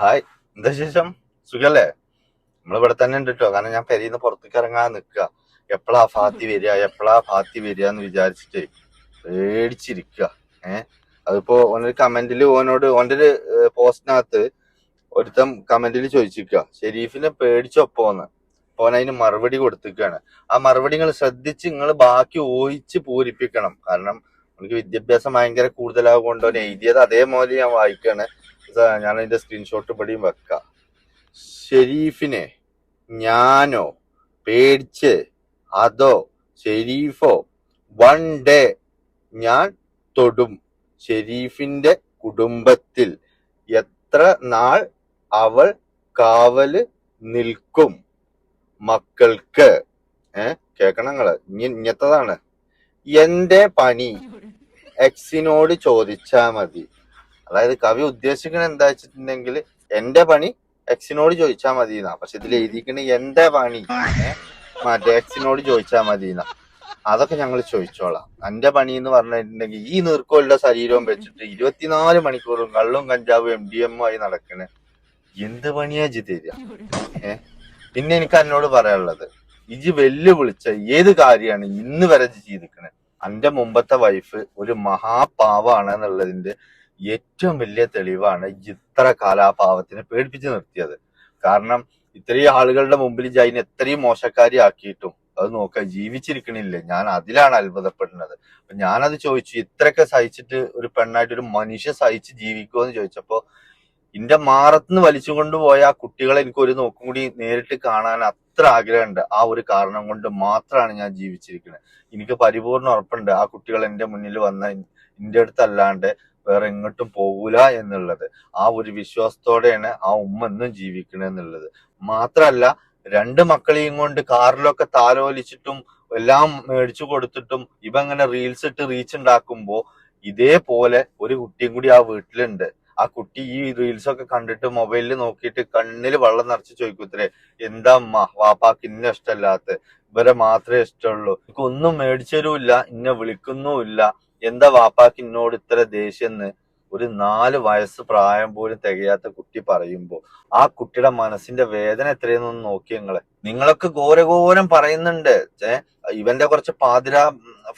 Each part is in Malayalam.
ഹായ്, എന്താ ശേഷം? സുഖല്ലേ? നമ്മളിവിടെ തന്നെ ഉണ്ട് കേട്ടോ. കാരണം ഞാൻ പെരീന്ന് പുറത്തേക്ക് ഇറങ്ങാൻ നിക്കുക. എപ്പോഴാ ഫാത്തി വരിക എന്ന് വിചാരിച്ചിട്ട് പേടിച്ചിരിക്കുക. അതിപ്പോ ഓനൊരു കമന്റിൽ ഓന്റെ ഒരു പോസ്റ്റിനകത്ത് ഒരുത്തം കമന്റിൽ ചോദിച്ചിരിക്കുക, ഷെരീഫിനെ പേടിച്ചൊപ്പോന്ന്. ഓൻ അതിന് മറുപടി കൊടുത്തിരിക്കുകയാണ്. ആ മറുപടി നിങ്ങൾ ശ്രദ്ധിച്ച് നിങ്ങൾ ബാക്കി ഊഹിച്ച് പൂരിപ്പിക്കണം. കാരണം എനിക്ക് വിദ്യാഭ്യാസം ഭയങ്കര കൂടുതലാകൊണ്ട് അവൻ എഴുതിയത് അതേപോലെ ഞാൻ വായിക്കാണ്. ഞാൻ അതിന്റെ സ്ക്രീൻഷോട്ട് ഇവിടെയും വെക്കാം. ഷെരീഫിനെ ഞാനോ പേടിച്ച് അതോ ഷെരീഫോ വൺ ഡേ ഞാൻ തൊടും. ഷെരീഫിന്റെ കുടുംബത്തിൽ എത്ര നാൾ അവൾ കാവല് നിൽക്കും മക്കൾക്ക്. കേക്കണങ്ങള് ഇങ്ങനത്തതാണ്. എന്റെ പണി എക്സിനോട് ചോദിച്ചാ മതി. അതായത് കവി ഉദ്ദേശിക്കുന്നത് എന്താ വെച്ചിട്ടുണ്ടെങ്കിൽ എന്റെ പണി എക്സിനോട് ചോദിച്ചാ മതി എന്നാ. പക്ഷെ ഇതിൽ എഴുതിക്കണ എന്റെ പണി മറ്റേ എക്സിനോട് ചോദിച്ചാ മതി എന്നാ. അതൊക്കെ ഞങ്ങൾ ചോദിച്ചോളാം. എന്റെ പണി എന്ന് പറഞ്ഞിട്ടുണ്ടെങ്കിൽ ഈ നീർക്കോലിന്റെ ശരീരവും വെച്ചിട്ട് 24 മണിക്കൂറും കള്ളും കഞ്ചാവും MDMA ആയി നടക്കണേ എന്ത് പണിയാ ഇജ്ജ് തരിക? പിന്നെ എനിക്ക് എന്നോട് പറയാനുള്ളത്, ഇജ്ജ് വെല്ലുവിളിച്ച ഏത് കാര്യമാണ് ഇന്ന് വരെ ചെയ്തിരിക്കണേ? എന്റെ മുമ്പത്തെ വൈഫ് ഒരു മഹാപാവാണ് എന്നുള്ളതിന്റെ ഏറ്റവും വലിയ തെളിവാണ് ഇത്ര കാലാപാവത്തിനെ പേടിപ്പിച്ച് നിർത്തിയത്. കാരണം ഇത്രയും ആളുകളുടെ മുമ്പിൽ അതിനെ എത്രയും മോശക്കാരി ആക്കിയിട്ടും അത് നോക്കാൻ ജീവിച്ചിരിക്കണില്ലേ. ഞാൻ അതിലാണ് അത്ഭുതപ്പെടുന്നത്. അപ്പൊ ഞാനത് ചോദിച്ചു, ഇത്രയൊക്കെ സഹിച്ചിട്ട് ഒരു പെണ്ണായിട്ട് ഒരു മനുഷ്യ സഹിച്ച് ജീവിക്കുമോ എന്ന് ചോദിച്ചപ്പോ എന്റെ മാറത്തുനിന്ന് വലിച്ചു കൊണ്ടുപോയ ആ കുട്ടികളെ എനിക്ക് ഒരു നോക്കും കൂടി നേരിട്ട് കാണാൻ അത്ര ആഗ്രഹമുണ്ട്. ആ ഒരു കാരണം കൊണ്ട് മാത്രമാണ് ഞാൻ ജീവിച്ചിരിക്കുന്നത്. എനിക്ക് പരിപൂർണ്ണ ഉറപ്പുണ്ട് ആ കുട്ടികൾ എന്റെ മുന്നിൽ വന്ന എന്റെ അടുത്തല്ലാണ്ട് വേറെ എങ്ങോട്ടും പോകൂല എന്നുള്ളത്. ആ ഒരു വിശ്വാസത്തോടെയാണ് ആ ഉമ്മ എന്നും ജീവിക്കണെന്നുള്ളത്. മാത്രല്ല 2 മക്കളെയും കൊണ്ട് കാറിലൊക്കെ താലോലിച്ചിട്ടും എല്ലാം മേടിച്ചു കൊടുത്തിട്ടും ഇവ അങ്ങനെ റീൽസ് ഇട്ട് റീച്ച് ഉണ്ടാക്കുമ്പോ ഇതേപോലെ ഒരു കുട്ടിയും കൂടി ആ വീട്ടിലുണ്ട്. ആ കുട്ടി ഈ റീൽസ് ഒക്കെ കണ്ടിട്ട് മൊബൈലിൽ നോക്കിയിട്ട് കണ്ണിൽ വെള്ളം നിറച്ച് ചോദിക്കൂത്രേ, എന്താ അമ്മ വാപ്പാക്ക് ഇന്ന ഇഷ്ടമല്ലാത്ത, ഇവരെ മാത്രമേ ഇഷ്ടമുള്ളൂ, എനിക്ക് ഒന്നും മേടിച്ചരുമില്ല, ഇന്നെ വിളിക്കുന്നുമില്ല, എന്താ വാപ്പാക്ക് ഇന്നോട് ഇത്ര ദേഷ്യന്ന് ഒരു 4 വയസ്സ് പ്രായം പോലും തികയാത്ത കുട്ടി പറയുമ്പോ ആ കുട്ടിയുടെ മനസ്സിന്റെ വേദന എത്രയെന്നൊന്ന് നോക്കി നിങ്ങളൊക്കെ ഘോരഘോരം പറയുന്നുണ്ട്. ഇവന്റെ കുറച്ച് പാതിര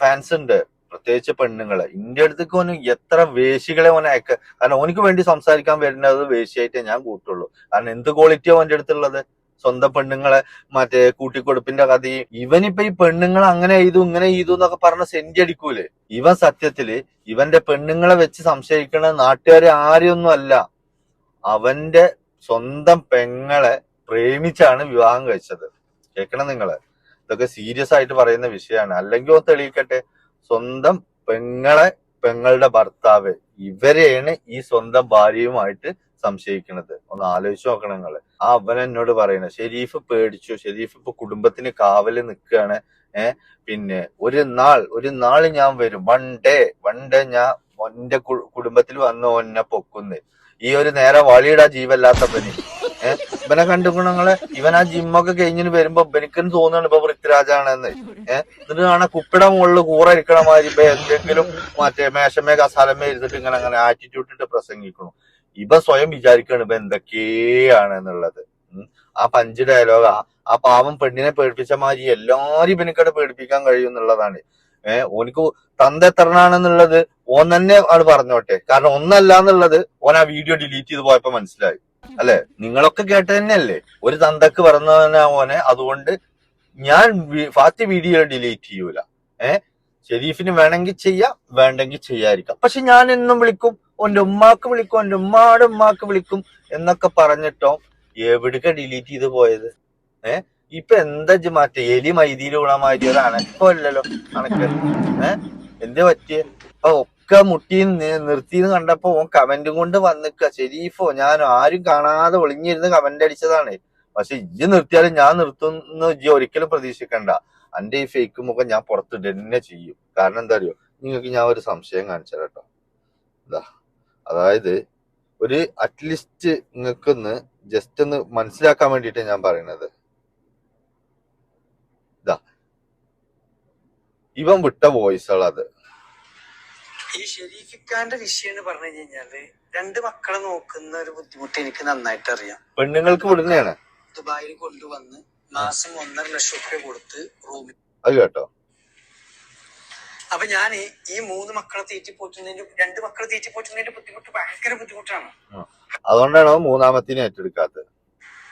ഫാൻസ് ഉണ്ട്, പ്രത്യേകിച്ച് പെണ്ണുങ്ങള്. ഇന്റെ അടുത്തേക്ക് ഓന് എത്ര വേശികളെ ഓനെ അയക്ക. കാരണം ഓനിക്ക് വേണ്ടി സംസാരിക്കാൻ വരുന്നത് വേശിയായിട്ടേ ഞാൻ കൂട്ടുള്ളൂ. കാരണം എന്ത് ക്വാളിറ്റിയോ ഓന്റെ അടുത്തുള്ളത്. സ്വന്തം പെണ്ണുങ്ങളെ മറ്റേ കൂട്ടിക്കൊടുപ്പിന്റെ കഥയും ഇവനിപ്പൊ ഈ പെണ്ണുങ്ങളെ അങ്ങനെ ചെയ്തു ഇങ്ങനെ ചെയ്തു എന്നൊക്കെ പറഞ്ഞ സെന്റി അടിക്കൂലേ. ഇവൻ സത്യത്തില് ഇവന്റെ പെണ്ണുങ്ങളെ വെച്ച് സംശയിക്കണ നാട്ടുകാരെ ആരെയൊന്നും അല്ല, അവന്റെ സ്വന്തം പെങ്ങളെ പ്രേമിച്ചാണ് വിവാഹം കഴിച്ചത്. കേൾക്കണം നിങ്ങള്, ഇതൊക്കെ സീരിയസ് ആയിട്ട് പറയുന്ന വിഷയമാണ്. അല്ലെങ്കിൽ ഒന്ന് തെളിയിക്കട്ടെ, സ്വന്തം പെങ്ങളുടെ ഭർത്താവ് ഇവരെയാണ് ഈ സ്വന്തം ഭാര്യയുമായിട്ട് സംശയിക്കുന്നത്. ഒന്ന് ആലോചിച്ച് നോക്കണം നിങ്ങള്. ആ അവൻ എന്നോട് പറയണ ഷെരീഫ് പേടിച്ചു, ഷെരീഫ് ഇപ്പൊ കുടുംബത്തിന് കാവല് നിൽക്കുകയാണ്. പിന്നെ ഒരു നാൾ ഞാൻ വരും, വൺ ഡേ ഞാൻ എന്റെ കുടുംബത്തിൽ വന്ന് എന്നെ പൊക്കുന്ന്. ഈ ഒരു നേരെ വളിയിടാ ജീവല്ലാത്തവന് ഇവനെ കണ്ടുകൊണങ്ങളെ. ഇവൻ ആ ജിമ്മൊക്കെ കഴിഞ്ഞിട്ട് വരുമ്പോ എനിക്കെന്ന് തോന്നുന്നുണ്ട് ഇപ്പൊ പൃഥ്വിരാജാണെന്ന്. എന്നിട്ട് കാണാൻ കുപ്പിയുടെ മുകളിൽ കൂറ ഇരിക്കണ മാതിരി ഇപ്പൊ എന്തെങ്കിലും മറ്റേ മേശമേ കസാലമേ ഇരുന്നിട്ട് ഇങ്ങനെ അങ്ങനെ ആറ്റിറ്റ്യൂഡ് ഇട്ട് പ്രസംഗിക്കണം. ഇവ സ്വയം വിചാരിക്കണം ഇപ്പൊ എന്തൊക്കെയാണ് എന്നുള്ളത്. ആ 5 ഡയലോഗ് ആ പാവം പെണ്ണിനെ പേടിപ്പിച്ച മാതിരി എല്ലാരും ഇവനിക്കടെ പേടിപ്പിക്കാൻ കഴിയും എന്നുള്ളതാണ്. ഓനിക്ക് തന്ത എത്രനാണെന്നുള്ളത് ഓൻ തന്നെ ആണ് പറഞ്ഞോട്ടെ. കാരണം ഒന്നല്ല എന്നുള്ളത് ഓൻ ആ വീഡിയോ ഡിലീറ്റ് ചെയ്ത് പോയപ്പോ മനസ്സിലായി. അല്ലെ, നിങ്ങളൊക്കെ കേട്ട തന്നെയല്ലേ ഒരു തന്തക്ക് പറഞ്ഞവനാ ഓനെ. അതുകൊണ്ട് ഞാൻ ഫാത്തി വീഡിയോ ഡിലീറ്റ് ചെയ്യൂല. ഷെരീഫിന് വേണമെങ്കിൽ ചെയ്യാം, വേണ്ടെങ്കിൽ ചെയ്യാതിരിക്കാം. പക്ഷെ ഞാൻ എന്നും വിളിക്കും, ഓന്റെ ഉമ്മാക്ക് വിളിക്കും, ഓന്റെ ഉമ്മാടെ ഉമ്മാക്ക് വിളിക്കും എന്നൊക്കെ പറഞ്ഞിട്ടോ എവിടേക്ക് ഡിലീറ്റ് ചെയ്ത് പോയത്? ഇപ്പൊ എന്താ മറ്റേ എലി മൈദിയിൽ ഗുണമായിട്ട് ഒരു അനക്കമല്ലല്ലോ അനക്ക്. എന്താ പറ്റിയ ഒക്കെ മുട്ടി നിർത്തിന്ന് കണ്ടപ്പോ ഓൻ കമന്റും കൊണ്ട് വന്നിക്ക, ഷെരീഫോ ഞാൻ ആരും കാണാതെ ഒളിഞ്ഞിരുന്ന് കമന്റ് അടിച്ചതാണ്. പക്ഷെ ഇജ്ജ് നിർത്തിയാലും ഞാൻ നിർത്തുന്ന ഇജ്ജ് ഒരിക്കലും പ്രതീക്ഷിക്കണ്ട. എന്റെ ഈ ഫേക്ക് മുഖം ഞാൻ പുറത്തിട്ട് തന്നെ ചെയ്യും. കാരണം എന്താ അറിയോ, നിങ്ങൾക്ക് ഞാൻ ഒരു സംശയം കാണിച്ചാൽ കേട്ടോ. അതായത് ഒരു അറ്റ്ലീസ്റ്റ് നിങ്ങൾക്കൊന്ന് ജസ്റ്റ് ഒന്ന് മനസ്സിലാക്കാൻ വേണ്ടിയിട്ട് ഞാൻ പറയണത്. ഇവൻ വിട്ട വോയിസുകൾ അത് ഈ ഷെരീഫിക്കാന്റെ വിഷയം എന്ന് പറഞ്ഞു കഴിഞ്ഞാല് 2 മക്കളെ നോക്കുന്ന ഒരു ബുദ്ധിമുട്ട് എനിക്ക് നന്നായിട്ട് അറിയാം. പെണ്ണുങ്ങൾക്ക് വിടുന്നതാണ്. ദുബായിൽ കൊണ്ടുവന്ന് മാസം 1.5 ലക്ഷം രൂപ കൊടുത്ത് റൂമിൽ അത് കേട്ടോ. അപ്പൊ ഞാൻ ഈ 3 മക്കളെ തീറ്റിപ്പോറ്റുന്നതിന്റെ 2 മക്കളെ തീറ്റിപ്പോറ്റുന്നതിന്റെ ബുദ്ധിമുട്ട് ഭയങ്കര ബുദ്ധിമുട്ടാണ്. അതുകൊണ്ടാണ് മൂന്നാമത്തിനെ ഏറ്റെടുക്കാത്തത്.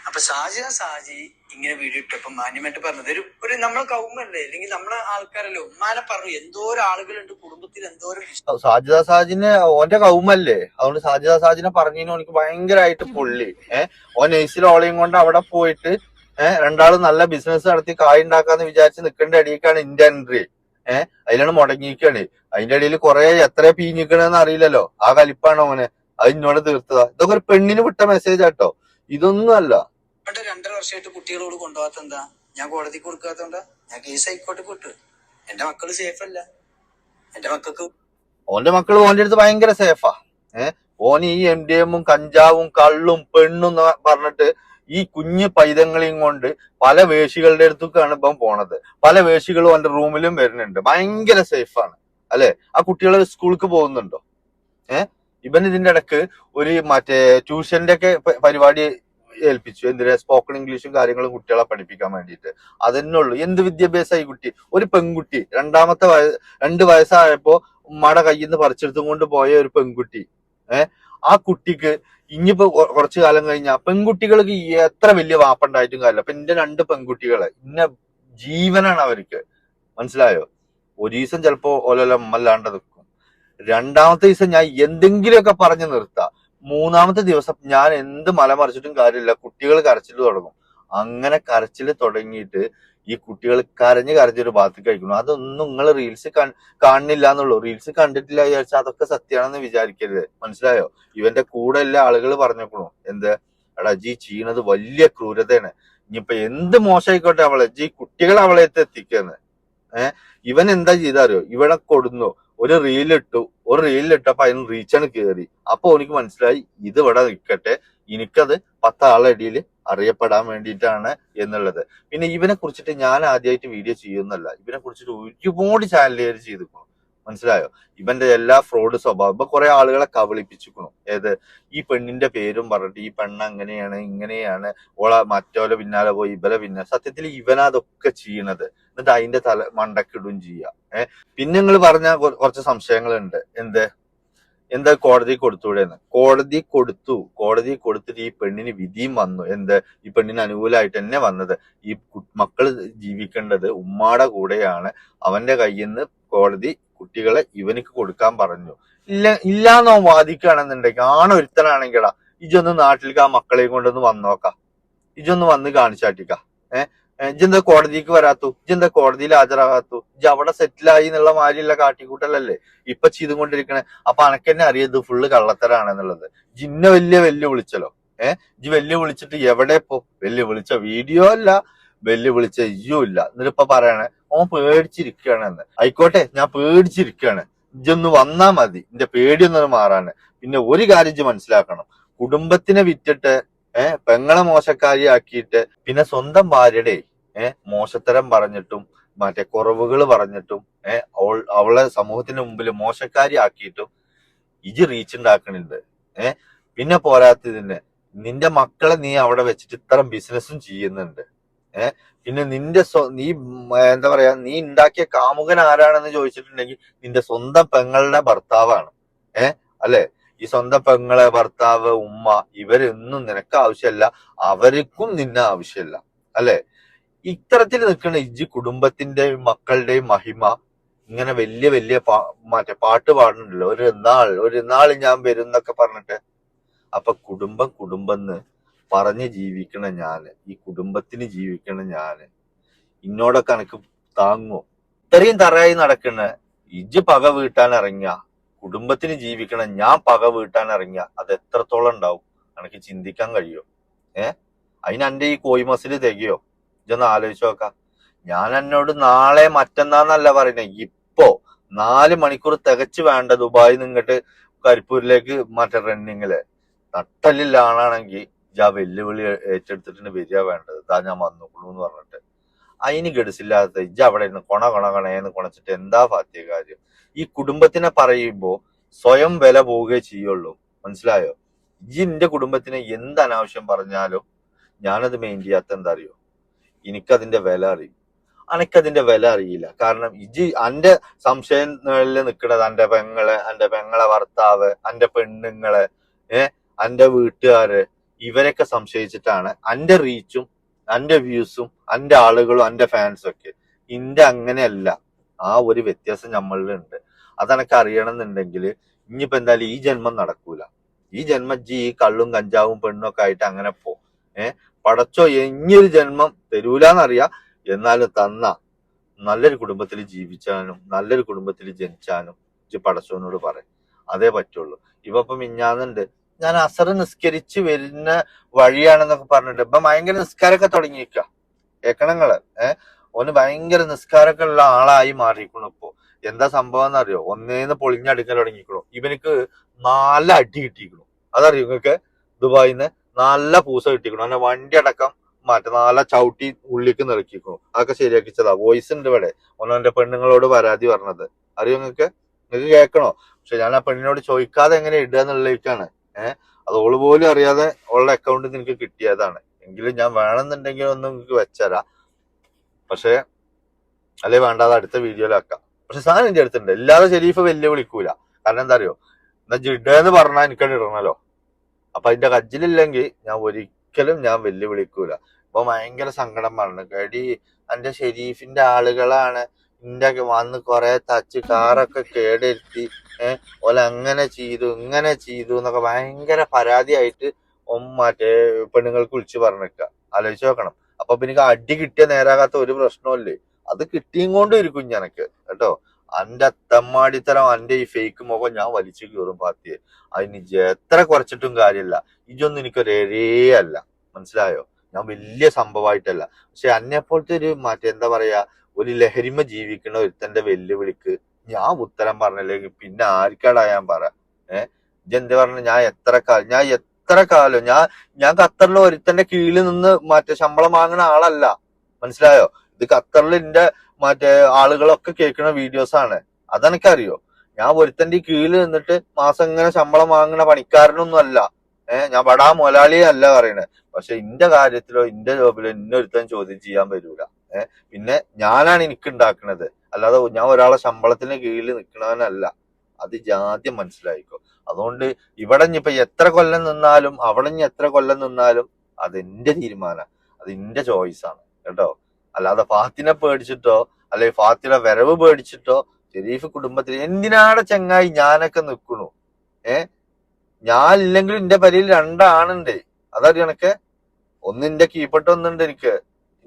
അപ്പൊ സാജി ഇങ്ങനെ വീഡിയോ ഇട്ടപ്പോ മാന്യമായിട്ട് പറഞ്ഞത് ഒരു നമ്മളെ കൗമല്ലേ, അല്ലെങ്കിൽ നമ്മളെ ആൾക്കാരല്ലേ, ഉമ്മാനെ പറഞ്ഞു എന്തോരം ആളുകളുണ്ട് കുടുംബത്തിൽ, എന്തോരം സാജിനെ ഓന്റെ കൗമല്ലേ, അതുകൊണ്ട് സാജിനെ പറഞ്ഞതിന് എനിക്ക് ഭയങ്കരമായിട്ട് പൊള്ളി. ഓൻ നെയ്സിൽ ഓളയും കൊണ്ട് അവിടെ പോയിട്ട് രണ്ടാളും നല്ല ബിസിനസ് നടത്തി കായ് ഉണ്ടാക്കാന്ന് വിചാരിച്ച് നിൽക്കേണ്ട അടിയിലേക്കാണ് ഇന്റെ എൻട്രി. അതിലാണ് മുടങ്ങിയിരിക്കാണ്. അതിന്റെ ഇടയിൽ കുറെ എത്ര പീഞ്ഞിക്കണെന്ന് അറിയില്ലല്ലോ. ആ കലിപ്പാണ് ഓന്. അത് ഇന്നോട് തീർത്തതാ. ഇതൊക്കെ ഒരു പെണ്ണിന് വിട്ട മെസ്സേജ് ആട്ടോ, ഇതൊന്നും അല്ല. 2.5 വർഷമായിട്ട് കുട്ടികളോട് കൊണ്ടുപോകാത്ത എന്താ? ഞാൻ കോടതി കൊടുക്കാത്തോണ്ടാ? ഞാൻ കേസ് ഹൈക്കോട്ടെ വിട്ടു. എന്റെ മക്കള് സേഫ് അല്ല. എന്റെ മക്കൾക്ക് ഓന്റെ മക്കള് ഓന്റെ അടുത്ത് ഭയങ്കര സേഫാ. ഓന് ഈ MDMഉം കഞ്ചാവും കള്ളും പെണ്ണും പറഞ്ഞിട്ട് ഈ കുഞ്ഞു പൈതങ്ങളെയും കൊണ്ട് പല വേശികളുടെ അടുത്തേക്കാണ് ഇപ്പം പോണത്. പല വേശികളും ഓന്റെ റൂമിലും വരുന്നുണ്ട്. ഭയങ്കര സേഫാണ് അല്ലെ? ആ കുട്ടികൾ സ്കൂൾക്ക് പോകുന്നുണ്ടോ? ഇവൻ ഇതിന്റെ ഇടക്ക് ഒരു ട്യൂഷന്റെ ഒക്കെ പരിപാടി ഏൽപ്പിച്ചു. എന്തിനാ? സ്പോക്കൺ ഇംഗ്ലീഷും കാര്യങ്ങളും കുട്ടികളെ പഠിപ്പിക്കാൻ വേണ്ടിയിട്ട്. അതന്നെ ഉള്ളു. എന്ത് വിദ്യാഭ്യാസമായി കുട്ടി? ഒരു പെൺകുട്ടി 2 വയസ്സായപ്പോ ഉമ്മയുടെ കയ്യിൽ നിന്ന് പറിച്ചെടുത്തും കൊണ്ട് പോയ ഒരു പെൺകുട്ടി. ആ കുട്ടിക്ക് ഇനിയിപ്പോ കുറച്ചു കാലം കഴിഞ്ഞാൽ പെൺകുട്ടികൾക്ക് എത്ര വലിയ വാപ്പുണ്ടായിട്ടും കാര്യമില്ല. അപ്പൊ എന്റെ 2 പെൺകുട്ടികളെ ജീവനാണ് അവർക്ക്. മനസ്സിലായോ? ഒരു ദിവസം ചിലപ്പോ ഓലോല അമ്മല്ലാണ്ട് നിൽക്കും. 2ാമത്തെ ദിവസം ഞാൻ എന്തെങ്കിലുമൊക്കെ പറഞ്ഞു നിർത്താം. 3ാമത്തെ ദിവസം ഞാൻ എന്ത് മലമറിച്ചിട്ടും കാര്യമില്ല, കുട്ടികൾ കരച്ചിൽ തുടങ്ങും. അങ്ങനെ കരച്ചിൽ തുടങ്ങിയിട്ട് ഈ കുട്ടികൾ കരഞ്ഞൊരു ഭാഗത്ത് കഴിക്കുന്നു. അതൊന്നും നിങ്ങൾ റീൽസ് കാണുന്നില്ല എന്നുള്ളൂ. റീൽസ് കണ്ടിട്ടില്ല വിചാരിച്ചാൽ അതൊക്കെ സത്യമാണെന്ന് വിചാരിക്കരുത്. മനസ്സിലായോ? ഇവന്റെ കൂടെ എല്ലാ ആളുകൾ പറഞ്ഞേക്കണു, എന്ത് എടാ ജി ചെയ്യണത് വലിയ ക്രൂരതയാണ്. ഇനിയിപ്പൊ എന്ത് മോശമായിക്കോട്ടെ അവളെ ജി കുട്ടികൾ അവളെ എത്തിക്കുന്നത്. ഇവൻ എന്താ ചെയ്താറിയോ? ഇവിടെ കൊടുന്നു ഒരു റീലിട്ടപ്പോ അതിന് റീച്ചാണ് കയറി. അപ്പൊ എനിക്ക് മനസ്സിലായി ഇത് ഇവിടെ നിൽക്കട്ടെ, എനിക്കത് 10 ആളുടെ ഇടയിൽ അറിയപ്പെടാൻ വേണ്ടിയിട്ടാണ് എന്നുള്ളത്. പിന്നെ ഇവനെ കുറിച്ചിട്ട് ഞാൻ ആദ്യമായിട്ട് വീഡിയോ ചെയ്യുന്നല്ല, ഇവനെ കുറിച്ചിട്ട് ഒരുപാട് ചാനലുകാർ ചെയ്തിരിക്കുന്നു. മനസ്സിലായോ? ഇവന്റെ എല്ലാ ഫ്രോഡ് സ്വഭാവം. ഇപ്പൊ കുറെ ആളുകളെ കബളിപ്പിച്ചിരിക്കുന്നു. ഈ പെണ്ണിന്റെ പേരും പറഞ്ഞിട്ട് ഈ പെണ്ണ് അങ്ങനെയാണ് ഇങ്ങനെയാണ്, മറ്റോലെ പിന്നാലെ പോയി ഇവരെ പിന്നാലെ. സത്യത്തിൽ ഇവനതൊക്കെ ചെയ്യണത്. എന്നിട്ട് അതിന്റെ മണ്ടക്കിടും ചെയ്യാ. പിന്നെ നിങ്ങൾ പറഞ്ഞ കുറച്ച് സംശയങ്ങളുണ്ട്. എന്താ കോടതി കൊടുത്തൂടെന്ന്? കോടതി കൊടുത്തിട്ട് ഈ പെണ്ണിന് വിധിയും വന്നു. ഈ പെണ്ണിന് അനുകൂലമായിട്ട് തന്നെ വന്നത്. ഈ മക്കള് ജീവിക്കേണ്ടത് ഉമ്മാടെ കൂടെയാണ്. അവന്റെ കയ്യിൽ നിന്ന് കോടതി കുട്ടികളെ ഇവനിക്ക് കൊടുക്കാൻ പറഞ്ഞു. ഇല്ലാന്നോ വാദിക്കുകയാണെന്നുണ്ടെങ്കിൽ, ഒരുത്തനാണെങ്കിടാ ഇജൊന്ന് നാട്ടിലേക്ക് ആ മക്കളെയും കൊണ്ടൊന്ന് വന്നോക്കാം, ഇജൊന്ന് വന്ന് കാണിച്ചാട്ടിക്ക. ഇജെന്താ കോടതിക്ക് വരാത്തു? ഇജെന്താ കോടതിയിൽ ഹാജരാകാത്തു? ഇജ് അവിടെ സെറ്റിലായി എന്നുള്ള മാതിരിയുള്ള കാട്ടിക്കൂട്ടലല്ലേ ഇപ്പൊ ചെയ്തുകൊണ്ടിരിക്കണേ. അപ്പൊ അനക്കെന്നെ അറിയത് ഫുള്ള് കള്ളത്തരാണെന്നുള്ളത്. ജിന്നെ വെല്ലുവിളിച്ചല്ലോ. ഇജ് വെല്ലുവിളിച്ചിട്ട് എവിടെ ഇപ്പോ? വെല്ലുവിളിച്ച വീഡിയോ അല്ല, വെല്ലുവിളിച്ച ഇയ്യും ഇല്ല. എന്നിട്ടിപ്പൊ പറയണേ ഓൻ പേടിച്ചിരിക്കുകയാണെന്ന്. ആയിക്കോട്ടെ, ഞാൻ പേടിച്ചിരിക്കുകയാണ്, ഇജൊന്ന് വന്നാ മതി എന്റെ പേടിയൊന്നും മാറാന്. പിന്നെ ഒരു കാര്യം ഇജ് മനസ്സിലാക്കണം, കുടുംബത്തിനെ വിറ്റിട്ട് പെങ്ങളെ മോശക്കാരിയാക്കിയിട്ട് പിന്നെ സ്വന്തം ഭാര്യയുടെ മോശത്തരം പറഞ്ഞിട്ടും കുറവുകൾ പറഞ്ഞിട്ടും അവളെ സമൂഹത്തിന് മുമ്പിൽ മോശക്കാരി ആക്കിയിട്ടും ഇജ് റീച്ച് ഉണ്ടാക്കണുണ്ട്. പിന്നെ പോരാത്തതിന് നിന്റെ മക്കളെ നീ അവിടെ വെച്ചിട്ട് ഇത്തരം ബിസിനസ്സും ചെയ്യുന്നുണ്ട്. പിന്നെ നീ എന്താ പറയാ, നീ ഉണ്ടാക്കിയ കാമുകൻ ആരാണെന്ന് ചോദിച്ചിട്ടുണ്ടെങ്കിൽ നിന്റെ സ്വന്തം പെങ്ങളുടെ ഭർത്താവാണ്. അല്ലെ? ഈ സ്വന്തം പെങ്ങളെ ഭർത്താവ് ഉമ്മ ഇവരൊന്നും നിനക്ക് ആവശ്യമല്ല, അവർക്കും നിന്നെ ആവശ്യമില്ല. അല്ലെ? ഇത്തരത്തിൽ നിൽക്കുന്ന ഇജ്ജ് കുടുംബത്തിന്റെയും മക്കളുടെയും മഹിമ ഇങ്ങനെ വലിയ പാട്ട് പാടുന്നുണ്ടല്ലോ. ഒരു നാൾ ഞാൻ വരും എന്നൊക്കെ പറഞ്ഞിട്ട്. അപ്പൊ കുടുംബം പറഞ്ഞ് ജീവിക്കണ ഞാന്, ഈ കുടുംബത്തിന് ജീവിക്കണ ഞാന്, ഇന്നോടൊക്കെ എനക്ക് താങ്ങോ? ഇത്രയും തറയായി നടക്കണ ഇജ്ജ് പക വീട്ടാൻ ഇറങ്ങിയ, കുടുംബത്തിന് ജീവിക്കണം ഞാൻ പക വീട്ടാൻ ഇറങ്ങിയ അത് എത്രത്തോളം ഉണ്ടാവും എനിക്ക് ചിന്തിക്കാൻ കഴിയോ? അതിന് എന്റെ ഈ കോയി മസില് തികയോ? ഇതൊന്ന് ആലോചിച്ച് നോക്കാം. ഞാൻ എന്നോട് നാളെ മറ്റന്നാന്നല്ല പറയുന്നത്, ഇപ്പോ 4 മണിക്കൂർ തികച്ചു വേണ്ട ദുബായിൽ നിന്നിട്ട് കരിപ്പൂരിലേക്ക് റണ്ണിങ്ങില് നട്ടലില്ല ആളാണെങ്കിൽ വെല്ലുവിളി ഏറ്റെടുത്തിട്ട് വരിക വേണ്ടത്. ഞാൻ വന്നുള്ളൂ എന്ന് പറഞ്ഞിട്ട് അതിന് ഗഡ്സില്ലാത്ത ഇജ്ജ് അവിടെ ഇരുന്ന് കൊണേന്ന് കൊണച്ചിട്ട് എന്താ ഫാത്തിയ കാര്യം? ഈ കുടുംബത്തിനെ പറയുമ്പോ സ്വയം വില പോവുകയെ ചെയ്യുള്ളൂ. മനസ്സിലായോ? ഇജ്ജ് എന്റെ കുടുംബത്തിനെ എന്ത് അനാവശ്യം പറഞ്ഞാലും ഞാനത് മെയിൻ ചെയ്യാത്ത എന്താ അറിയോ? എനിക്കതിന്റെ വില അറിയും. അനക്കതിന്റെ വില അറിയില്ല. കാരണം ഇജ്ജ് അന്റെ സംശയങ്ങളിൽ നിൽക്കുന്നത് അന്റെ പെങ്ങളെ ഭർത്താവ്, അന്റെ പെണ്ണുങ്ങളെ, അന്റെ വീട്ടുകാര്, ഇവരൊക്കെ സംശയിച്ചിട്ടാണ് അന്റെ റീച്ചും അന്റെ വ്യൂസും അന്റെ ആളുകളും അന്റെ ഫാൻസും ഒക്കെ. ഇന്റെ അങ്ങനെയല്ല. ആ ഒരു വ്യത്യാസം നമ്മളിലുണ്ട്. അതെനക്ക് അറിയണം എന്നുണ്ടെങ്കിൽ ഇനിയിപ്പോ എന്തായാലും ഈ ജന്മം നടക്കൂല. ഈ ജന്മം ഈ കള്ളും കഞ്ചാവും പെണ്ണും ഒക്കെ ആയിട്ട് അങ്ങനെ പോ. പടച്ചോ ഇനിയൊരു ജന്മം തരൂലെന്നറിയാം. എന്നാലും തന്ന നല്ലൊരു കുടുംബത്തിൽ ജീവിച്ചാനും നല്ലൊരു കുടുംബത്തിൽ ജനിച്ചാനും പടച്ചോനോട് പറയും. അതേ പറ്റുള്ളൂ. ഇപ്പൊ മിഞ്ഞാന്നുണ്ട് ഞാൻ അസറ് നിസ്കരിച്ച് വരുന്ന വഴിയാണെന്നൊക്കെ പറഞ്ഞിട്ട് ഇപ്പൊ ഭയങ്കര നിസ്കാരമൊക്കെ തുടങ്ങിയിരിക്ക. കേക്കണങ്ങള് ഓന് ഭയങ്കര നിസ്കാരമൊക്കെ ഉള്ള ആളായി മാറിയിരിക്കണു. ഇപ്പൊ എന്താ സംഭവം എന്നറിയോ? ഒന്നേന്ന് പൊളിഞ്ഞടുക്കാൻ തുടങ്ങിക്കണു. ഇവനിക്ക് 4 അടി കിട്ടിയിരിക്കണു. അതറിയോ നിങ്ങൾക്ക്? ദുബായിന്ന് നല്ല പൂസ കിട്ടിക്കണു. അവന്റെ വണ്ടി അടക്കം 4 ചവിട്ടി ഉള്ളിക്ക് നിറക്കിക്കണു. അതൊക്കെ ശരിയാക്കിച്ചതാ. വോയിസ് ഉണ്ട് ഇവിടെ. ഓനവന്റെ പെണ്ണുങ്ങളോട് പരാതി പറഞ്ഞത്. അറിയോ നിങ്ങൾക്ക് കേൾക്കണോ? പക്ഷെ ഞാൻ ആ പെണ്ണിനോട് ചോദിക്കാതെ എങ്ങനെ ഇടുക എന്നുള്ളതാണ്. അത് ഓള് പോലും അറിയാതെ ഓളുടെ അക്കൗണ്ടിൽ നിനക്ക് കിട്ടിയതാണ്. എങ്കിലും ഞാൻ വേണമെന്നുണ്ടെങ്കിൽ ഒന്ന് നിങ്ങൾക്ക് വെച്ചരാം. പക്ഷെ അല്ലെ വേണ്ടാതെ അടുത്ത വീഡിയോയിലാക്കാം. പക്ഷെ സാധനം എന്റെ അടുത്തുണ്ട്. ഇല്ലാതെ ഷെരീഫ് വെല്ലുവിളിക്കൂല. കാരണം എന്താ അറിയോ? എന്നാ ജിഡെന്ന് പറഞ്ഞാൽ എനിക്കത് ഇടണല്ലോ. അപ്പൊ അതിന്റെ കജ്ജിലില്ലെങ്കിൽ ഞാൻ വെല്ലുവിളിക്കൂല. ഇപ്പൊ ഭയങ്കര സങ്കടം പറഞ്ഞു. കടി എന്റെ ഷെരീഫിന്റെ ആളുകളാണ് ഇന്റെ വന്ന് കൊറേ തച്ച് കാറൊക്കെ കേടെടുത്തി, ഓല അങ്ങനെ ചെയ്തു ഇങ്ങനെ ചെയ്തു എന്നൊക്കെ ഭയങ്കര പരാതിയായിട്ട് മറ്റേ പെണ്ണുങ്ങൾക്ക് വിളിച്ചു പറഞ്ഞിക്ക. ആലോചിച്ച് നോക്കണം. അപ്പൊ പിന്നെ അടി കിട്ടിയ നേരാകാത്ത ഒരു പ്രശ്നമല്ലേ? അത് കിട്ടിയും കൊണ്ടും ഇരിക്കും ഞനക്ക് കേട്ടോ. അന്റെ തെമ്മാടിത്തരം അന്റെ ഈ ഫേക്ക് മുഖം ഞാൻ വലിച്ചു കീറും പാത്തിയെ. അതിന് എത്ര കുറച്ചിട്ടും കാര്യമില്ല. ഇതൊന്നും എനിക്കൊരു അല്ല. മനസ്സിലായോ? ഞാൻ വലിയ സംഭവമായിട്ടല്ല. പക്ഷെ എന്നെപ്പോലത്തെ ഒരു എന്താ പറയാ, ഒരു ലഹരിമ ജീവിക്കുന്ന ഒരുത്തന്റെ വെല്ലുവിളിക്ക് ഞാൻ ഉത്തരം പറഞ്ഞില്ലെങ്കിൽ പിന്നെ ആർക്കാടാ ഞാൻ പറ? ഇതെന്ത് പറഞ്ഞ ഞാൻ എത്ര കാലം ഞാൻ ഖത്തറിൽ ഒരുത്തന്റെ കീഴിൽ നിന്ന് ശമ്പളം വാങ്ങുന്ന ആളല്ല. മനസ്സിലായോ? ഇത് ഖത്തറിൽ എന്റെ ആളുകളൊക്കെ കേൾക്കുന്ന വീഡിയോസ് ആണ്. അതെനിക്കറിയോ. ഞാൻ ഒരുത്തന്റെ കീഴിൽ നിന്നിട്ട് മാസം ഇങ്ങനെ ശമ്പളം വാങ്ങുന്ന പണിക്കാരനൊന്നും അല്ല. ഞാൻ ബടാ മൊലാളിയെ അല്ല പറയണേ. പക്ഷെ ഇന്റെ കാര്യത്തിലോ ഇന്റെ ജോബിലോ ഇന്നെ ഒരുത്തൻ ചോദ്യം ചെയ്യാൻ വരൂല. പിന്നെ ഞാനാണ് എനിക്ക് ഉണ്ടാക്കുന്നത്. അല്ലാതെ ഞാൻ ഒരാളെ ശമ്പളത്തിന് കീഴിൽ നിൽക്കണവനല്ല. അത് ആദ്യം മനസ്സിലായിക്കോ. അതുകൊണ്ട് ഇവിടെ ഇനിയിപ്പൊ എത്ര കൊല്ലം നിന്നാലും അവിടെ ഇനി എത്ര കൊല്ലം നിന്നാലും അത് എന്റെ തീരുമാനം, അത് എന്റെ ചോയ്സാണ് കേട്ടോ. അല്ലാതെ ഫാത്തിനെ പേടിച്ചിട്ടോ അല്ലെ ഫാത്തിയുടെ വരവ് പേടിച്ചിട്ടോ ഷെരീഫ് കുടുംബത്തിൽ എന്തിനാണ് ചങ്ങായി ഞാനൊക്കെ നിൽക്കണു? ഞാൻ ഇല്ലെങ്കിലും എന്റെ പരിയിൽ 2 ആണുണ്ട്. അതറിയണക്കെ. ഒന്നിന്റെ കീപ്പട്ട് ഒന്നുണ്ട് എനിക്ക്.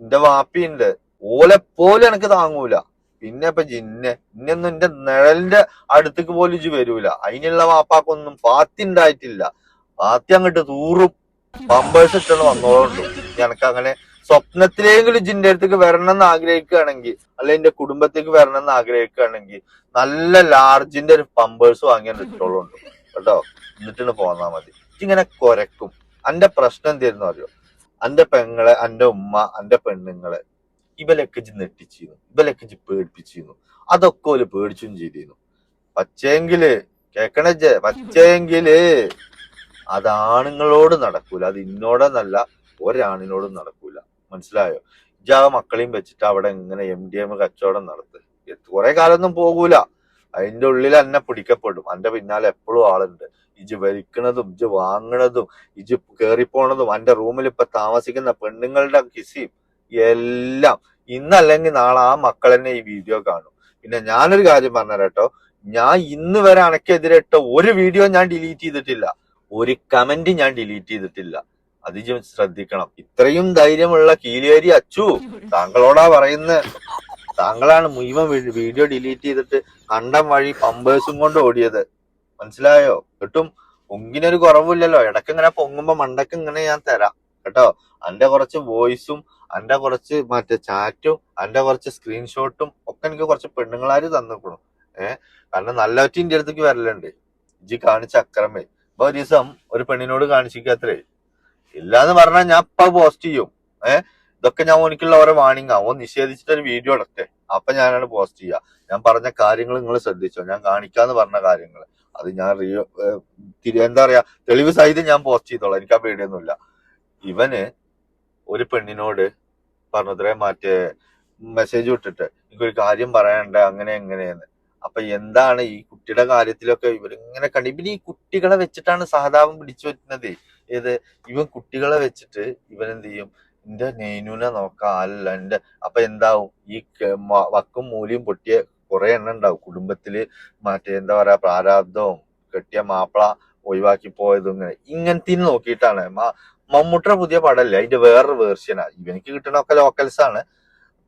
എന്റെ വാപ്പിയുണ്ട്. ഓലെപ്പോലെ എനിക്ക് താങ്ങൂല. പിന്നെ ഇപ്പൊ ഇന്നൊന്നും എന്റെ നിഴലിന്റെ അടുത്തേക്ക് പോലും ഇജ്ജ് വരൂല. അതിനുള്ള വാപ്പാക്കൊന്നും ഫാത്തി ഉണ്ടായിട്ടില്ല. ഫാത്തി അങ്ങോട്ട് തൂറും പമ്പേഴ്സ് ഇട്ടാണ് വന്നോളുണ്ട്. എനിക്ക് അങ്ങനെ സ്വപ്നത്തിലെങ്കിലും ഇജിന്റെ അടുത്തേക്ക് വരണം എന്ന് ആഗ്രഹിക്കുകയാണെങ്കിൽ, അല്ലെ എന്റെ കുടുംബത്തേക്ക് വരണം എന്ന് ആഗ്രഹിക്കുകയാണെങ്കിൽ നല്ല ലാർജിന്റെ ഒരു പമ്പേഴ്സ് വാങ്ങിയാൽ ഇട്ടോളുണ്ട് കേട്ടോ. എന്നിട്ടാണ് പോന്നാ മതി. ഇങ്ങനെ കൊരക്കും. അന്റെ പ്രശ്നം എന്തായിരുന്നു അറിയോ? അന്റെ പെങ്ങളെ, അന്റെ ഉമ്മ, അന്റെ പെണ്ണുങ്ങളെ ഇവലൊക്കെ നെട്ടിച്ചിരുന്നു, ഇവലൊക്കെ പേടിപ്പിച്ചിരുന്നു. അതൊക്കെ ഒരു പേടിച്ചും ചെയ്തിരുന്നു. പച്ചയെങ്കില് പച്ചയെങ്കില് അത് ആണുങ്ങളോട് നടക്കൂല. അത് ഇന്നോടെന്നല്ല, ഒരാണിനോടും നടക്കൂല. മനസ്സിലായോ? ഇജാ മക്കളെയും വെച്ചിട്ട് അവിടെ ഇങ്ങനെ MDM കച്ചവടം നടത്ത്. കുറെ കാലൊന്നും പോകൂല. അതിന്റെ ഉള്ളിൽ എന്നെ പിടിക്കപ്പെടും. എന്റെ പിന്നാലെ എപ്പോഴും ആളുണ്ട്. ഇജ് വലിക്കണതും ഇജ് വാങ്ങണതും ഇജ് കേറിപ്പോണതും എന്റെ റൂമിൽ ഇപ്പൊ താമസിക്കുന്ന പെണ്ണുങ്ങളുടെ കിസിയും എല്ലാം ഇന്നല്ലെങ്കിൽ നാളെ ആ മക്കൾ തന്നെ ഈ വീഡിയോ കാണും. പിന്നെ ഞാനൊരു കാര്യം പറഞ്ഞുതരാട്ടോ. ഞാൻ ഇന്ന് വരെ അനക്കെതിരെ ഇട്ട ഒരു വീഡിയോ ഞാൻ ഡിലീറ്റ് ചെയ്തിട്ടില്ല. ഒരു കമന്റ് ഞാൻ ഡിലീറ്റ് ചെയ്തിട്ടില്ല. അത് ശ്രദ്ധിക്കണം. ഇത്രയും ധൈര്യമുള്ള കീലേരി അച്ചു താങ്കളോടാ പറയുന്നത്. താങ്കളാണ് മുഴുവൻ വീഡിയോ ഡിലീറ്റ് ചെയ്തിട്ട് കണ്ടം വഴി പമ്പേഴ്സും കൊണ്ട് ഓടിയത്. മനസ്സിലായോ? കിട്ടും. പൊങ്ങിനൊരു കുറവില്ലല്ലോ. ഇടയ്ക്ക് ഇങ്ങനെ പൊങ്ങുമ്പോ മണ്ടക്ക് ഇങ്ങനെ ഞാൻ തരാം കേട്ടോ. എന്റെ കുറച്ച് വോയിസും എന്റെ കുറച്ച് ചാറ്റും എന്റെ കുറച്ച് സ്ക്രീൻഷോട്ടും ഒക്കെ എനിക്ക് കുറച്ച് പെണ്ണുങ്ങളാര് തന്നിക്കണു. കാരണം നല്ലവറ്റിന്റെ അടുത്തേക്ക് വരലുണ്ട്. ഇജ്ജ് കാണിച്ച അക്രമേ. ഇപ്പൊ ഒരു ദിവസം ഒരു പെണ്ണിനോട് കാണിച്ചിക്കത്രേ. ഇല്ലാന്ന് പറഞ്ഞാൽ ഞാൻ ഇപ്പൊ പോസ്റ്റ് ചെയ്യും. ഇതൊക്കെ ഞാൻ ഓനിക്കുള്ള ഓരോ വാണിംഗ് ഓൻ നിഷേധിച്ചിട്ട് ഒരു വീഡിയോ ഇടട്ടെ, അപ്പൊ ഞാനാണ് പോസ്റ്റ് ചെയ്യുക. ഞാൻ പറഞ്ഞ കാര്യങ്ങൾ നിങ്ങൾ ശ്രദ്ധിച്ചോ, ഞാൻ കാണിക്കാന്ന് പറഞ്ഞ കാര്യങ്ങൾ അത് ഞാൻ എന്താ പറയാ തെളിവ് സഹിതം ഞാൻ പോസ്റ്റ് ചെയ്തോളാം, എനിക്ക് ആ പേടിയൊന്നുമില്ല. ഇവന് ഒരു പെണ്ണിനോട് പറഞ്ഞത്രേ മറ്റേ മെസ്സേജ് വിട്ടിട്ട് എനിക്കൊരു കാര്യം പറയാനുണ്ട് അങ്ങനെ എങ്ങനെയെന്ന്. അപ്പൊ എന്താണ് ഈ കുട്ടിയുടെ കാര്യത്തിലൊക്കെ ഇവരിങ്ങനെ ഇവന് ഈ കുട്ടികളെ വെച്ചിട്ടാണ് സഹതാപം പിടിച്ചു പറ്റുന്നത്. ഏത് ഇവൻ കുട്ടികളെ വെച്ചിട്ട് ഇവൻ എന്ത് ചെയ്യും, എന്റെ നെയ്നുനെ നോക്കാം അല്ല എന്റെ, അപ്പൊ എന്താവും ഈ വക്കും മൂലിയും പൊട്ടിയ കുറെ എണ്ണം ഉണ്ടാവും കുടുംബത്തില്. മറ്റേ എന്താ പറയാ പ്രാരാബ്ദവും കെട്ടിയ മാപ്പിള ഒഴിവാക്കി പോയതും ഇങ്ങനത്തെ നോക്കിയിട്ടാണ്. മമ്മൂട്ടിയുടെ പുതിയ പടല്ലേ അതിന്റെ വേറൊരു വേർഷനാ. ഇവനിക്ക് കിട്ടണൊക്കെ ലോക്കൽസ് ആണ്.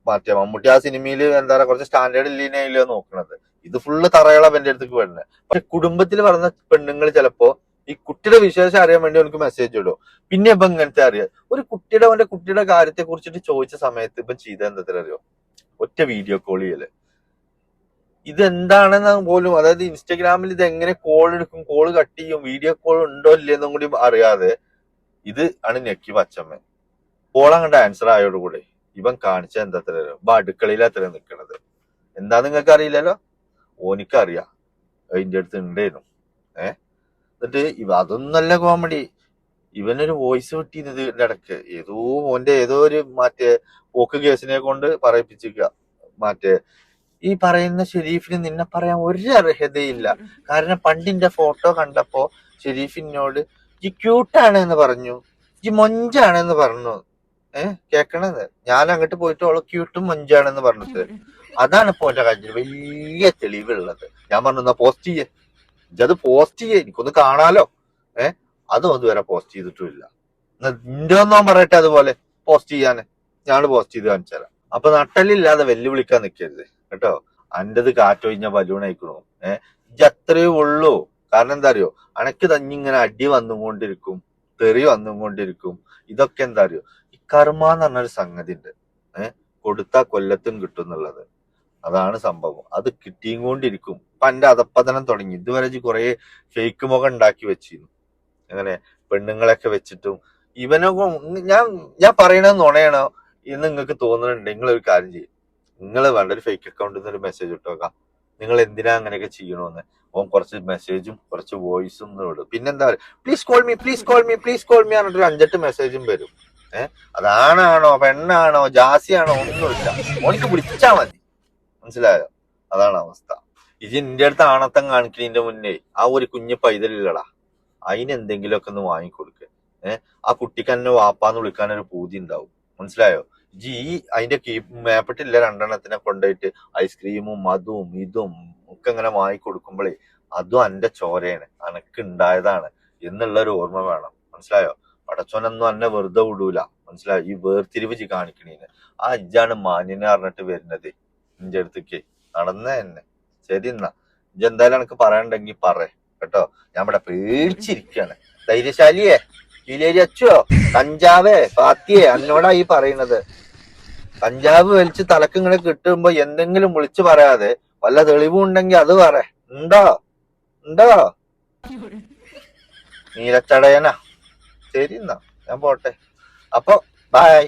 മറ്റേ മമ്മൂട്ടി ആ സിനിമയിൽ എന്താ പറയാ കുറച്ച് സ്റ്റാൻഡേർഡ് ഇല്ലീനയിലോ നോക്കണത്. ഇത് ഫുള്ള് തറയള എന്റെ അടുത്തേക്ക് വരുന്നത്. പക്ഷെ കുടുംബത്തിൽ പറഞ്ഞ പെണ്ണുങ്ങൾ ചിലപ്പോ ഈ കുട്ടിയുടെ വിശേഷം അറിയാൻ വേണ്ടി അവർക്ക് മെസ്സേജ് ഇടും. പിന്നെ ഇപ്പൊ ഇങ്ങനത്തെ അറിയാം, ഒരു അവന്റെ കുട്ടിയുടെ കാര്യത്തെ കുറിച്ചിട്ട് ചോദിച്ച സമയത്ത് ഇപ്പം ചെയ്ത എന്താ ഒറ്റ വീഡിയോ കോൾ ചെയ്യല്. ഇതെന്താണെന്ന് പോലും, അതായത് ഇൻസ്റ്റഗ്രാമിൽ ഇത് എങ്ങനെ കോൾ എടുക്കും, കോൾ കട്ട് ചെയ്യും, വീഡിയോ കോൾ ഉണ്ടോ ഇല്ലെന്നും കൂടി അറിയാതെ ഇത് ആണ് ഞെക്കി പച്ചമ്മ കോൾ അങ്ങോട്ട് ആൻസർ ആയോടുകൂടെ ഇവൻ കാണിച്ച എന്താ ഇപ്പൊ അടുക്കളയിൽ അത്ര നിൽക്കണത് എന്താ നിങ്ങൾക്ക് അറിയില്ലല്ലോ, ഓനിക്കറിയാം അതിന്റെ അടുത്ത് ഉണ്ടായിരുന്നു. എന്നിട്ട് അതൊന്നല്ല കോമഡി, ഇവനൊരു വോയിസ് കിട്ടിയത് ഇടക്ക് ഏതോ ഒരു മറ്റേ പോക്ക് കേസിനെ കൊണ്ട് പറയിപ്പിച്ചിരിക്കുക. മറ്റേ ഈ പറയുന്ന ഷെരീഫിന് നിന്നെ പറയാൻ ഒരു അർഹതയില്ല. കാരണം പണ്ടിന്റെ ഫോട്ടോ കണ്ടപ്പോ ഷെരീഫിനോട് ഈ ക്യൂട്ടാണ് എന്ന് പറഞ്ഞു, ഈ മൊഞ്ചാണെന്ന് പറഞ്ഞു. കേക്കണത് ഞാൻ അങ്ങോട്ട് പോയിട്ട് അവള് ക്യൂട്ടും മൊഞ്ചാണെന്ന് പറഞ്ഞിട്ട് അതാണ് ഇപ്പൊ എന്റെ കാര്യത്തിൽ വലിയ തെളിവുള്ളത്. ഞാൻ പറഞ്ഞു പോസ്റ്റ് ചെയ്യേ, ഇജത് പോസ്റ്റ് ചെയ്യേ, എനിക്കൊന്ന് കാണാലോ. അതും അതുവരെ പോസ്റ്റ് ചെയ്തിട്ടുമില്ല. നിന്റെ ഒന്നും പറയട്ടെ അതുപോലെ പോസ്റ്റ് ചെയ്യാന്, ഞാൻ പോസ്റ്റ് ചെയ്ത് കാണിച്ചു തരാം. അപ്പൊ നട്ടലില്ലാതെ വെല്ലുവിളിക്കാൻ നിൽക്കരുത് കേട്ടോ. അൻ്റെത് കാറ്റൊഴിഞ്ഞ ബലൂൺ അയക്കണു. ഇജ് അത്രയേ ഉള്ളൂ. കാരണം എന്താ അറിയോ, അനക്ക് തഞ്ഞിങ്ങനെ അടി വന്നുകൊണ്ടിരിക്കും, തെറി വന്നുകൊണ്ടിരിക്കും. ഇതൊക്കെ എന്താ അറിയോ, ഈ കർമ്മ എന്ന് പറഞ്ഞൊരു സംഗതി ഉണ്ട്. കൊടുത്താ കൊല്ലത്തും കിട്ടും എന്നുള്ളത്, അതാണ് സംഭവം. അത് കിട്ടിയും കൊണ്ടിരിക്കും. ഇപ്പൊ എന്റെ അധപ്പതനം തുടങ്ങി. ഇതുവരെ കുറെ ഫേക്ക് മുഖം ഉണ്ടാക്കി വെച്ചിരുന്നു, അങ്ങനെ പെണ്ണുങ്ങളൊക്കെ വെച്ചിട്ടും. ഇവനൊക്കെ ഞാൻ പറയണത് നുണയാണോ എന്ന് നിങ്ങൾക്ക് തോന്നുന്നുണ്ട്, നിങ്ങളൊരു കാര്യം ചെയ്യും, നിങ്ങൾ വേണ്ട ഒരു ഫേക്ക് അക്കൗണ്ടിൽ നിന്ന് ഒരു മെസ്സേജ് ഇട്ടോക്കാം, നിങ്ങൾ എന്തിനാ അങ്ങനെയൊക്കെ ചെയ്യണമെന്ന്. ഓൻ കുറച്ച് മെസ്സേജും കുറച്ച് വോയിസും വിടും. പിന്നെന്താ പറയുക, please call me please call me please call me പറഞ്ഞിട്ട് 5-8 മെസ്സേജും വരും. അതാണാണോ പെണ്ണാണോ ജാസിയാണോ ഒന്നുമില്ല, ഓനിക്ക് വിളിച്ചാ മതി. മനസ്സിലായോ? അതാണ് അവസ്ഥ. ഇത് എന്റെ അടുത്ത് ആണത്തം കാണിക്കുന്നതിന്റെ മുന്നേ ആ ഒരു കുഞ്ഞു പൈതലില്ലടാ, അതിനെന്തെങ്കിലുമൊക്കെ ഒന്ന് വാങ്ങിക്കൊടുക്ക. ആ കുട്ടിക്ക് എന്നെ വാപ്പാന്ന് വിളിക്കാനൊരു പൂതി ഉണ്ടാവും. മനസ്സിലായോ? അതിന്റെ മേപ്പെട്ടില്ല 2 കൊണ്ടുപോയിട്ട് ഐസ്ക്രീമും അതും ഇതും ഒക്കെ ഇങ്ങനെ വാങ്ങിക്കൊടുക്കുമ്പോഴേ അതും എന്റെ ചോരയാണ്, അനക്ക് ഉണ്ടായതാണ് എന്നുള്ളൊരു ഓർമ്മ വേണം. മനസ്സിലായോ? പടച്ചോനൊന്നും എന്നെ വെറുതെ വിടൂല. മനസ്സിലായോ? ഈ വേർതിരിവ് കാണിക്കണീന് ആ ഇജ്ജാണ് മാന്യനെ അറിഞ്ഞിട്ട് വരുന്നത് എന്റെ അടുത്തേക്ക് നടന്ന തന്നെ. ശരി എന്നാ ഇജ്ജ് എന്തായാലും എനിക്ക് പറയണ്ടെങ്കിൽ പറ കേട്ടോ. ഞാൻ ഇവിടെ പേടിച്ചിരിക്കാണ്. ധൈര്യശാലിയെ കീലേരി അച്ചോ കഞ്ചാവേ ഫാത്തിയെ എന്നോടാ ഈ പറയുന്നത്. കഞ്ചാവ് വലിച്ച് തലക്ക് ഇങ്ങനെ കിട്ടുമ്പോ എന്തെങ്കിലും വിളിച്ചു പറയാതെ വല്ല തെളിവും ഉണ്ടെങ്കിൽ അത് പറ. ഉണ്ടോ നീലച്ചടയനാ. ശരി എന്നാ ഞാൻ പോട്ടെ. അപ്പൊ ബൈ.